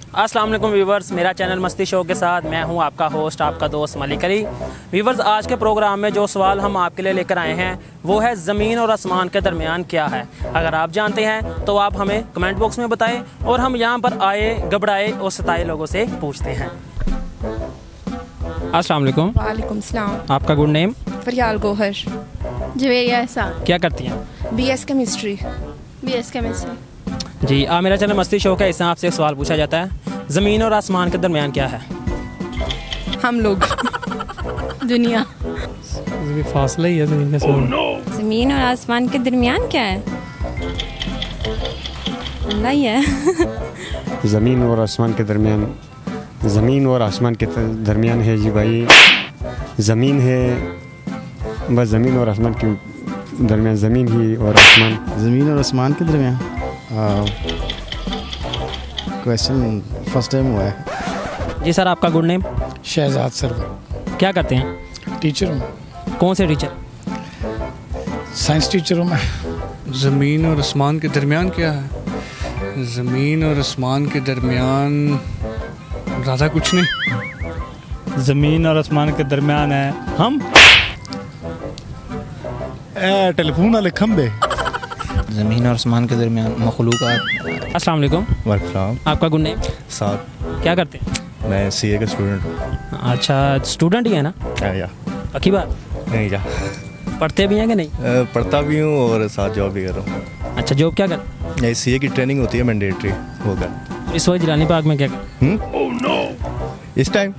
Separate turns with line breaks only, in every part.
अस्सलाम वालेकुम व्यूवर्स, मेरा चैनल मस्ती शो के साथ मैं हूं आपका होस्ट, आपका दोस्त मलिक अली। व्यूवर्स, आज के प्रोग्राम में जो सवाल हम आपके लिए लेकर आए हैं वो है ज़मीन और आसमान के दरमियान क्या है। अगर आप जानते हैं तो आप हमें कमेंट बॉक्स में बताएं और हम यहां पर आए, घबराए और सताए लोगों से पूछते हैं। अस्सलाम वालेकुम।
वालेकुम सलाम।
आपका गुड नेम?
फरियाल गोहर।
जवेरिया एहसान।
क्या करती हैं?
BS chemistry.
BS chemistry.
जी, मेरा चैनल मस्ती शो का इससे आपसे एक सवाल पूछा जाता है, ज़मीन और आसमान के दरमियान क्या है?
हम लोग।
दुनिया।
फासला ही है ज़मीन के आसमान।
ज़मीन और आसमान के दरमियान क्या है? अल्लाह ही है।
ज़मीन और आसमान के दरमियान, ज़मीन और आसमान के दरमियान है जी भाई, ज़मीन है, बस ज़मीन और आसमान के दरमियान ज़मीन ही और आसमान।
ज़मीन और आसमान के दरमियान क्वेश्चन फर्स्ट टाइम हुआ है।
जी सर, आपका गुड नेम?
शहजाद सरवर।
क्या करते हैं?
टीचर हूँ।
कौन से टीचर?
साइंस टीचर हूँ मैं।
ज़मीन और आसमान के दरमियान क्या है? ज़मीन और आसमान के दरमियान ज़्यादा कुछ नहीं।
ज़मीन और आसमान के दरमियान है हम
टेलीफोन वाले खंबे।
ज़मीन और आसमान के दरमियान मखलूक़ात।
अस्सलाम वालेकुम।
वालेकुम।
आपका गुड नेम?
साथ।
क्या करते हैं?
मैं CA का स्टूडेंट हूँ।
अच्छा, स्टूडेंट ही है ना?
या
पक्की बात?
नहीं या
पढ़ते भी हैं कि नहीं?
पढ़ता भी हूँ और साथ जॉब भी कर रहा हूँ।
अच्छा, जॉब क्या कर?
ये CA की ट्रेनिंग होती है मैंडेटरी होगा।
इस वक्त जिलानी पार्क में क्या कर?
इस टाइम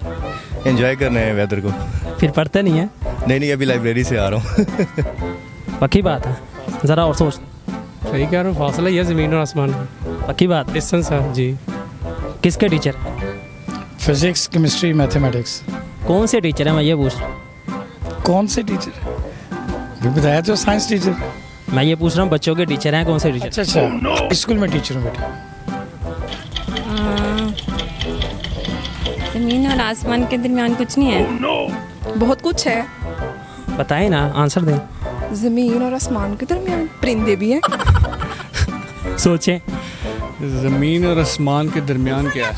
एंजॉय कर रहे हैं वेदर को।
फिर पढ़ते नहीं है?
नहीं, अभी लाइब्रेरी से आ रहा हूँ।
पक्की बात है? ज़रा और सोच।
सही कह रहा हूँ, फासला ही है ज़मीन और आसमान में।
पक्की बात?
डिस्टेंस है जी।
किसके टीचर?
Physics, chemistry, mathematics.
कौन से टीचर है, मैं ये पूछ रहा हूँ।
कौन से टीचर? अभी बताया तो साइंस टीचर।
मैं ये पूछ रहा हूँ बच्चों के टीचर हैं कौन से टीचर?
अच्छा, स्कूल में टीचर हूँ बेटा।
ज़मीन और आसमान के दरमियान कुछ नहीं है।
बहुत कुछ है।
बताएं ना, आंसर दें।
ज़मीन और आसमान के दरमियान परिंदे भी हैं।
सोचें।
ज़मीन और आसमान के दरमियान क्या है?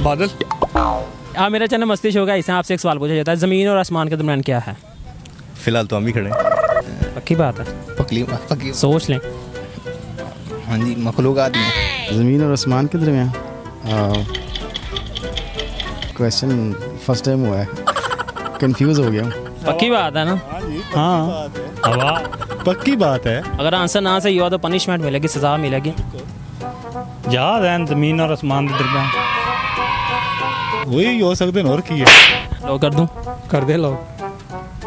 बादल।
मेरा चैनल मस्ती शो का इससे आपसे एक सवाल पूछा जाता है, ज़मीन और आसमान के दरमियान क्या है?
फिलहाल तो हम भी खड़े हैं।
पक्की बात है?
पक्की।
सोच लें।
हाँ जी, मखलूक़ात में।
ज़मीन और आसमान के दरमियान क्वेश्चन फर्स्ट टाइम हुआ है, कंफ्यूज हो गया हूँ।
पक्की बात है ना?
हाँ, हवा।
पक्की बात है।
अगर आंसर ना सही हुआ तो पनिशमेंट मिलेगी, सज़ा मिलेगी।
याद है ज़मीन और आसमान के दरमियान।
वही हो सकते हैं और की है।
लो कर दूं?
कर दे लो।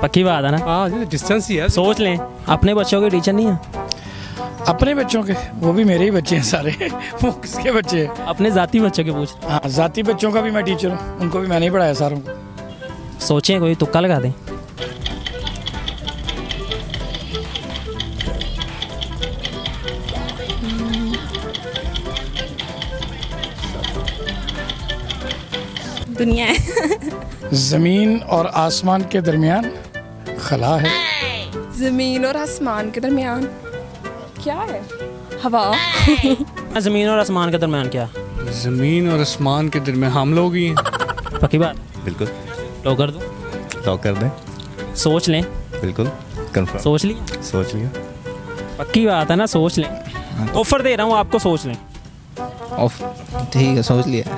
पक्की बात है ना?
हाँ जी, डिस्टेंस ही है।
सोच लें। अपने बच्चों के टीचर नहीं है?
अपने बच्चों के, वो भी मेरे ही बच्चे हैं सारे। वो किसके बच्चे हैं?
अपने ज़ाती बच्चों के पूछ।
हाँ, जाति बच्चों का भी मैं टीचर हूँ, उनको भी मैंने ही पढ़ाया सारों को।
सोचें, कोई तुक्का लगा दें।
दुनिया है।
ज़मीन और आसमान के दरमियान खला है।
ज़मीन और आसमान के दरमियान क्या है? हवा।
ज़मीन और आसमान के दरमियान क्या?
ज़मीन और आसमान के दरमियान हम लोग ही हैं।
पक्की बात?
बिल्कुल।
लो कर दूं?
लॉक कर दें।
सोच लें।
बिल्कुल कंफर्म।
सोच लिया?
सोच लिया।
पक्की बात है ना? सोच लें। ऑफर दे रहा हूँ आपको, सोच लें।
ऑफ ठीक है, सोच लिया।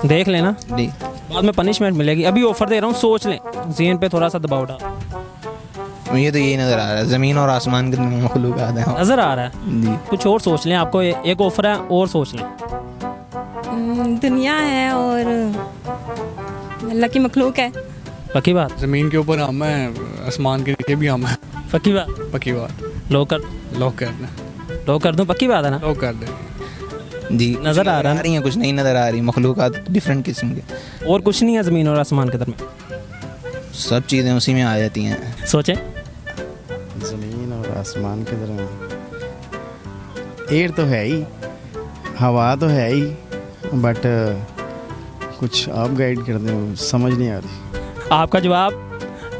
देख लेना,
जी।
बाद में पनिशमेंट मिलेगी। अभी ऑफर दे रहा हूँ, सोच लें। ज़हन पे थोड़ा सा दबाव डाल।
मुझे तो यही नज़र आ रहा है, ज़मीन और आसमान के दरमियान मखलूक़ात हैं।
नज़र आ रहा है
जी।
कुछ और सोच लें। आपको एक ऑफर है और सोच लें।
दुनिया है और अल्लाह की मखलूक है।
पक्की बात?
ज़मीन के ऊपर हम हैं, आसमान के नीचे भी हम हैं।
पक्की बात?
पक्की बात।
लो कर
लॉक कर दूं?
पक्की बात है ना?
लॉक कर दे।
जी।
नज़र आ रहा है?
कुछ नहीं नज़र आ रही, मखलूक़ात डिफरेंट किस्म के।
और कुछ नहीं है ज़मीन और आसमान के दरमियान?
सब चीज़ें उसी में आ जाती हैं।
सोचें।
ज़मीन और आसमान के दरमियान एयर तो है ही, हवा तो है ही, बट कुछ आप गाइड कर दें, समझ नहीं आ रही।
आपका जवाब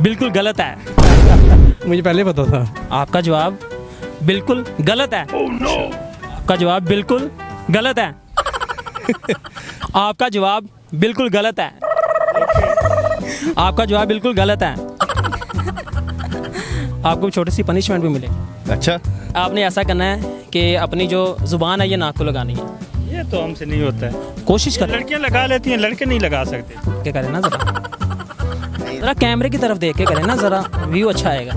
बिल्कुल गलत है।
मुझे पहले पता था।
आपका जवाब बिल्कुल गलत है। आपका जवाब बिल्कुल गलत है। आपका जवाब बिल्कुल गलत है। आपका जवाब बिल्कुल गलत है। आपको छोटी सी पनिशमेंट भी मिलेगी।
अच्छा,
आपने ऐसा करना है कि अपनी जो जुबान है ये नाक को लगानी है।
ये तो हमसे नहीं होता है।
कोशिश करें,
लड़कियां लगा लेती हैं, लड़के नहीं लगा सकते।
के करें ना ज़रा कैमरे की तरफ देख के करें ना, ज़रा व्यू अच्छा आएगा।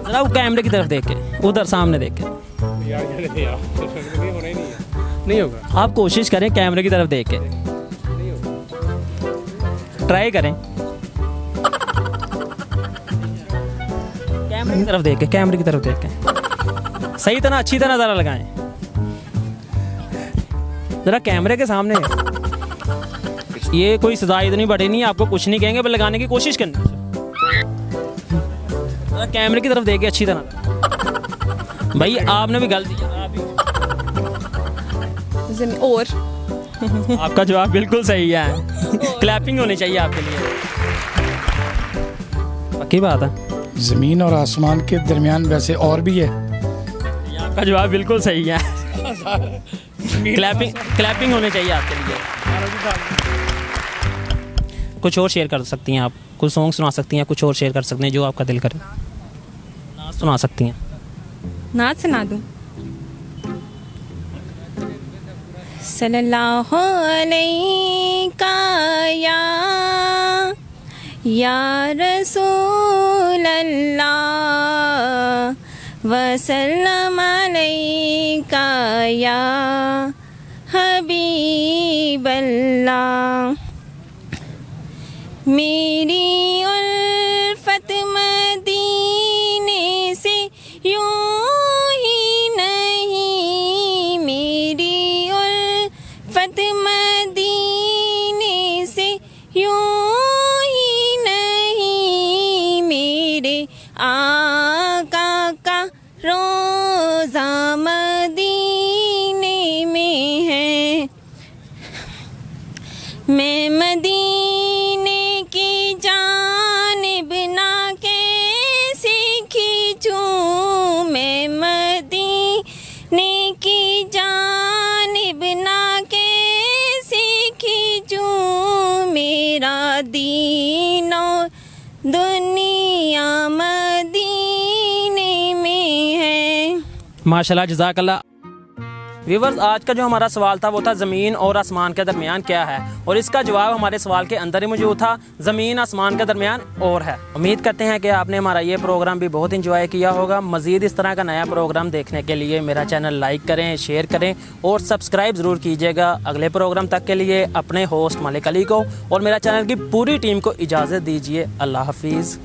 ज़रा वो कैमरे की तरफ देख के, उधर सामने देख के।
नहीं होगा।
आप कोशिश करें कैमरे की तरफ देख के, ट्राई करें। कैमरे की तरफ देख के, कैमरे की तरफ देख के सही तरह अच्छी तरह ज़रा लगाएं, ज़रा कैमरे के सामने। ये कोई सजा इतनी बड़ी नहीं है, आपको कुछ नहीं कहेंगे, पर लगाने की कोशिश करनी। ज़रा कैमरे की तरफ देख के अच्छी तरह। भाई आपने भी गलती की।
और
आपका जवाब बिल्कुल सही है। क्लैपिंग होनी चाहिए आपके लिए। पक्की बात है।
ज़मीन और आसमान के दरमियान वैसे और भी है।
ये आपका जवाब बिल्कुल सही है। क्लैपिंग होनी चाहिए आपके लिए। कुछ और शेयर कर सकती हैं आप, कुछ सॉन्ग सुना सकती हैं, कुछ और शेयर कर सकते हैं जो आपका दिल करे। नाच सुना सकती हैं।
नाच सुना दूँ? सल्लल्लाहु अलैका या रसूल अल्लाह वसल्लम अलैका या हबीब अल्लाह। मेरी उल्फत मदीने से यूं ही नहीं, मेरी उल्फत मदीने से यूं ही नहीं, मेरे आका का रोज़ा मदीने में है। मैं मदीने की जानिब ना कैसे खींचूं, मैं मदीने की जानिब ना कैसे खींचूं, मेरा दीन और दुनिया मदीने में है।
माशाल्लाह, जज़ाकल्लाह। व्यूवर्स, आज का जो हमारा सवाल था वो था ज़मीन और आसमान के दरमियान क्या है, और इसका जवाब हमारे सवाल के अंदर ही मौजूद था। ज़मीन आसमान के दरमियान और है। उम्मीद करते हैं कि आपने हमारा ये प्रोग्राम भी बहुत इंजॉय किया होगा। मज़ीद इस तरह का नया प्रोग्राम देखने के लिए मेरा चैनल लाइक करें, शेयर करें और सब्सक्राइब ज़रूर कीजिएगा। अगले प्रोग्राम तक के लिए अपने होस्ट मलिक अली को और मेरा चैनल की पूरी टीम को इजाज़त दीजिए। अल्लाह हाफिज़।